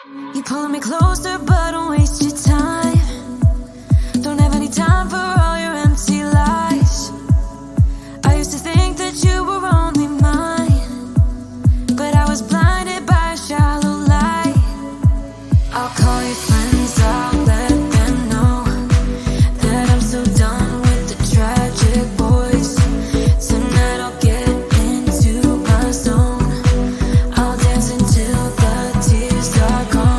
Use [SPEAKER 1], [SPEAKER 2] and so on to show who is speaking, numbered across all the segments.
[SPEAKER 1] You pull me closer, but don't waste your time. Don't have any time for all your empty lies. I used to think that you were only mine, but I was blinded by a shallow light. I'll call your friends, I'll let them know that I'm so done with the tragic boys. Tonight I'll get into my zone. I'll dance until the tears are gone.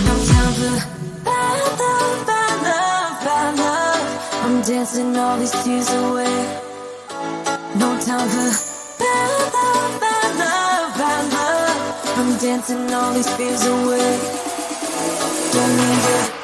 [SPEAKER 1] No time for bad love, bad love, bad love. I'm dancing all these tears away. No time for bad love, bad love, bad love. I'm dancing all these fears away. Don't need it.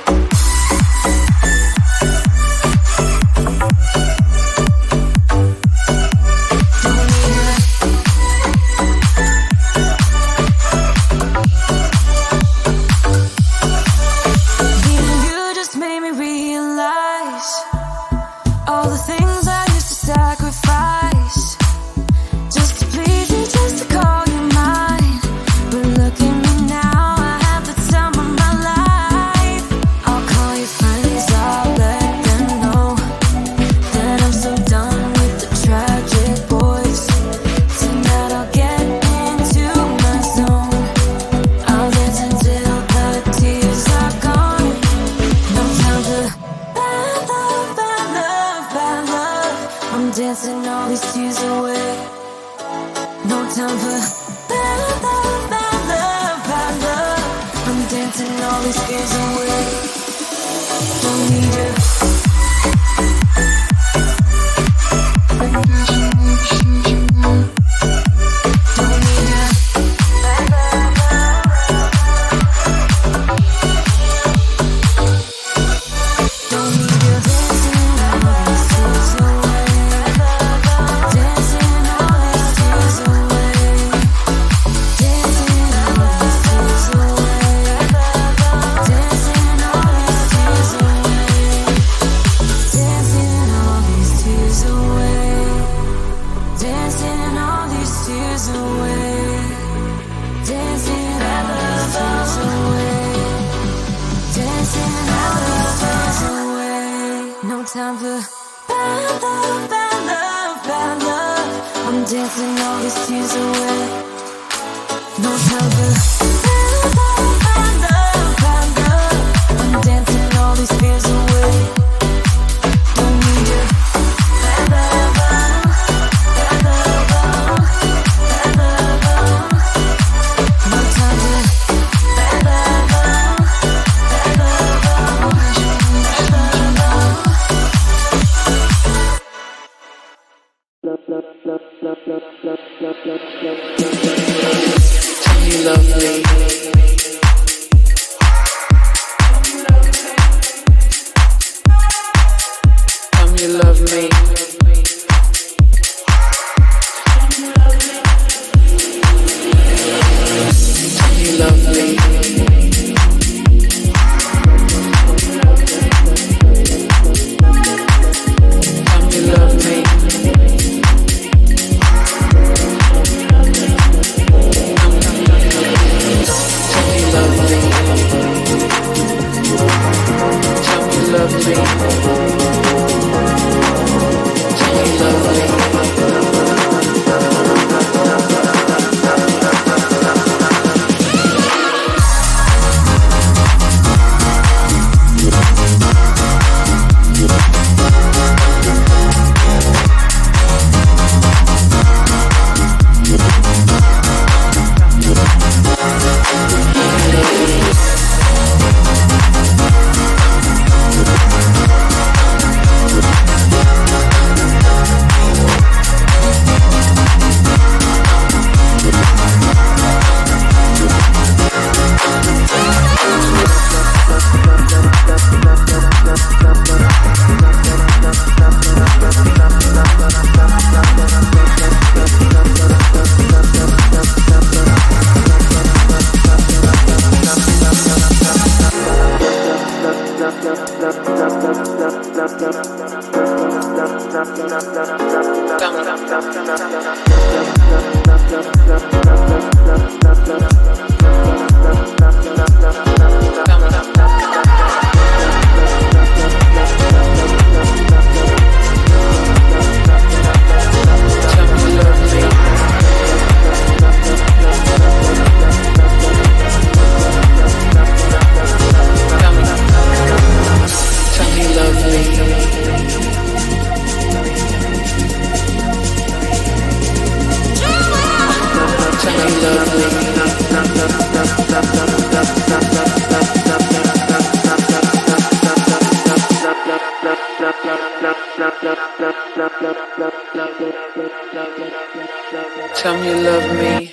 [SPEAKER 2] Tell me you love me.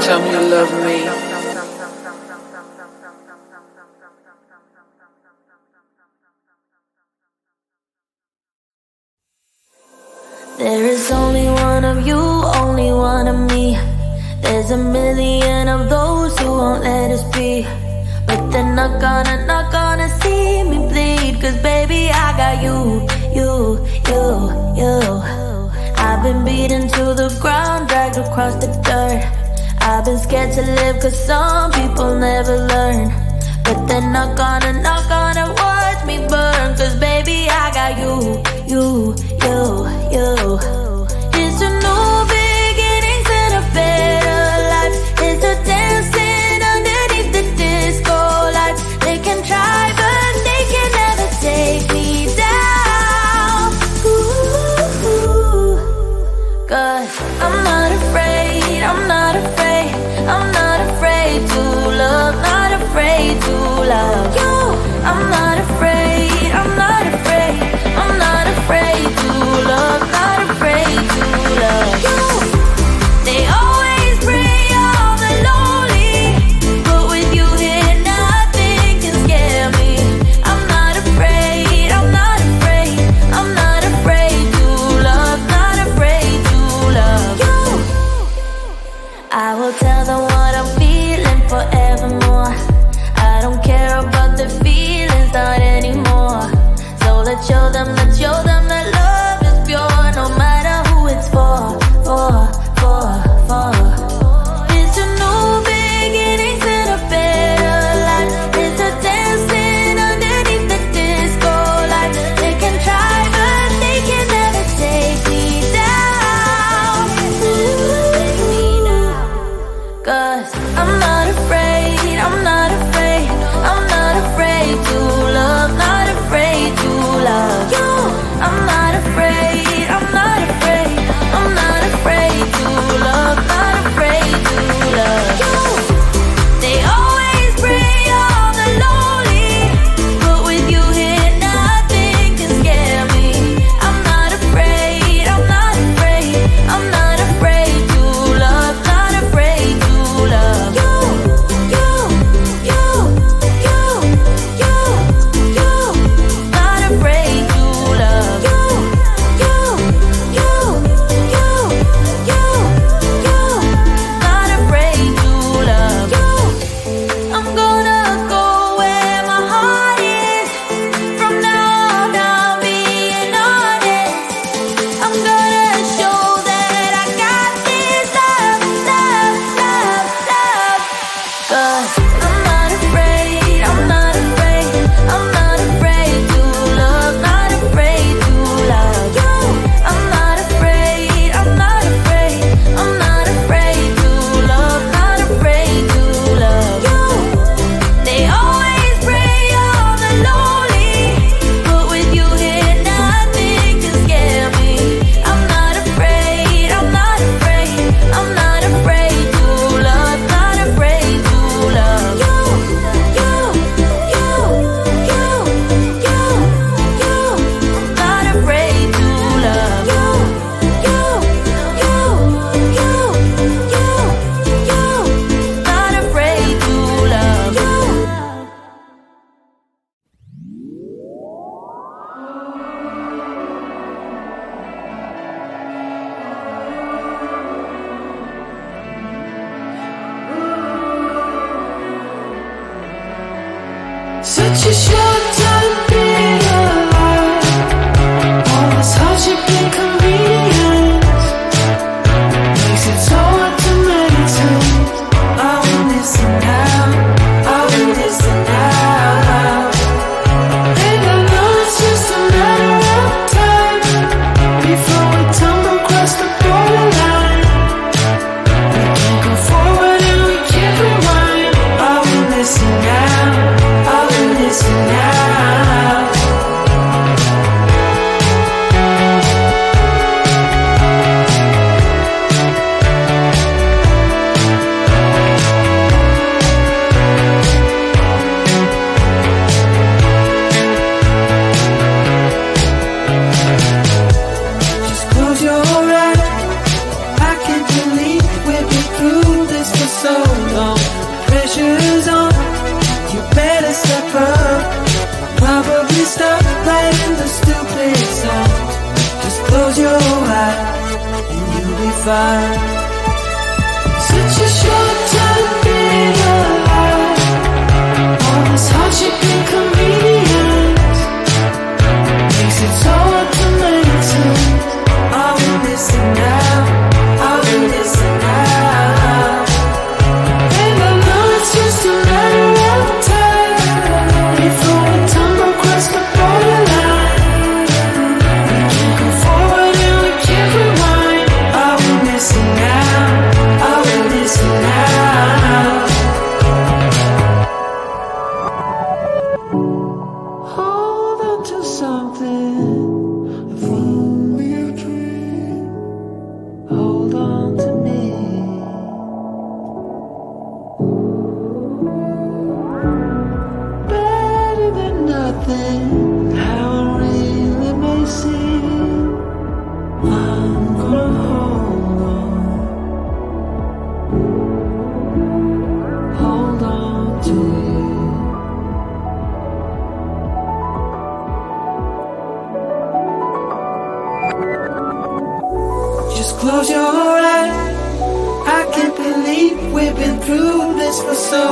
[SPEAKER 2] Tell me you love me.
[SPEAKER 1] There is only one of you, only one of me. There's a million of those who won't let us be. But they're not gonna see me bleed. Cause baby I got you. I've been beaten to the ground, dragged across the dirt. I've been scared to live cause some people never learn. But they're not gonna watch me burn. Cause baby I got you. It's a new beginnings and a better life. It's a dancing underneath the disco lights. They can try but they can never take me down. Ooh. Cause I'm not afraid, I'm not afraid, I'm not afraid to love, not afraid to love you. I'm not afraid, I'm not afraid, I'm not afraid to love, not afraid to love you. They always bring all the lonely, but with you here nothing can scare me. I'm not afraid, I'm not afraid, I'm not afraid to love, not afraid to love you. I will tell them what I'm feeling forevermore. I don't care about the feelings, not anymore. So let's show them that love is pure, no matter who it's for. It's a new beginnings and a better life. It's a dancing underneath the disco light. They can try but they can never take me down. Cause I'm not afraid, I'm not afraid, I'm not afraid to love, not afraid to love you. I'm not afraid, I'm not afraid, I'm not afraid to love, not afraid to love you. They always bring all the lonely, but with you here nothing can scare me. I'm not afraid, I'm not afraid, I'm not afraid to love, not afraid to love you. Not afraid to love you. Not afraid to love you. I'm gonna go where my heart is. From now on I'll be honest. I'm gonna show that I got this love. Cause I'm not afraid, I'm not afraid, I'm not afraid to love, not afraid to love you. I'm not afraid, I'm not afraid, I'm not afraid to love, not afraid to love you. They always bring all the lonely, but with you here nothing can scare me. I'm not afraid, I'm not afraid, I'm not afraid to love, not afraid to love you. Not afraid to love you. Not afraid to love you.
[SPEAKER 3] Such a short time being alive. All this hardship inconvenience makes now. I will listen now. And I know it's just a matter of time before we tumble across the borderline. We can't go forward and we can't rewind. I will listen now. I will listen now. Just close your eyes. I can't believe we've been through this for so long. Pressure's on. You better step up. Probably stop playing the stupid song. Just close your eyes and you'll be fine. Such a short time being alive. All this hardship and convenience makes it so hard to make sense. I will listen now. I will listen now. And I know it's just a matter of time before we tumble across the borderline. We can't go forward and we can't rewind. I will listen now. I will listen now. Hold on to something. If only a dream. Hold on to me. Better than nothing. How it really may seem. I'm gonna hold on. Hold on to you. Just close your eyes. I can't believe we've been through this for so